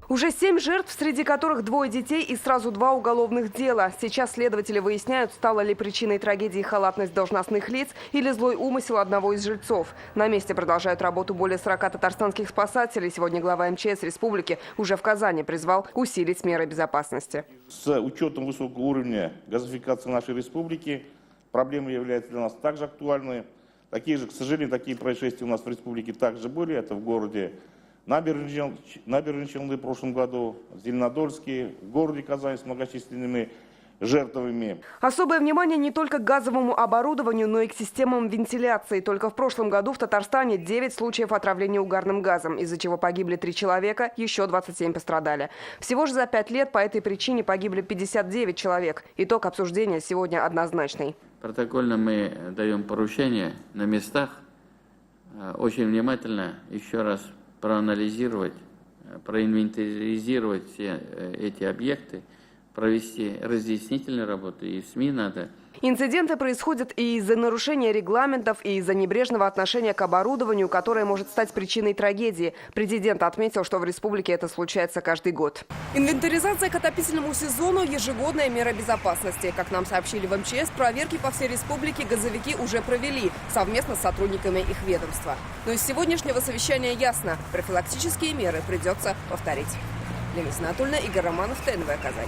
Уже 7 жертв, среди которых 2 детей и сразу 2 уголовных дела. Сейчас следователи выясняют, стала ли причиной трагедии халатность должностных лиц или злой умысел одного из жильцов. На месте продолжают работу более 40 татарстанских спасателей. Сегодня глава МЧС республики уже в Казани призвал усилить меры безопасности. С учетом высокого уровня газификации нашей республики проблема является для нас также актуальной. Такие же, к сожалению, такие происшествия у нас в республике также были. Это в городе Набережные Челны в прошлом году, Зеленодольске, в городе Казани с многочисленными жертвами. Особое внимание не только к газовому оборудованию, но и к системам вентиляции. Только в прошлом году в Татарстане 9 случаев отравления угарным газом, из-за чего погибли 3 человека, еще 27 пострадали. Всего же за 5 лет по этой причине погибли 59 человек. Итог обсуждения сегодня однозначный. Протокольно мы даем поручение на местах очень внимательно еще раз проанализировать, проинвентаризировать все эти объекты, провести разъяснительные работы, и в СМИ надо. Инциденты происходят и из-за нарушения регламентов, и из-за небрежного отношения к оборудованию, которое может стать причиной трагедии. Президент отметил, что в республике это случается каждый год. Инвентаризация к отопительному сезону – ежегодная мера безопасности. Как нам сообщили в МЧС, проверки по всей республике газовики уже провели совместно с сотрудниками их ведомства. Но из сегодняшнего совещания ясно – профилактические меры придется повторить. Лена Анатольевна, Игорь Романов, ТНВ Казань.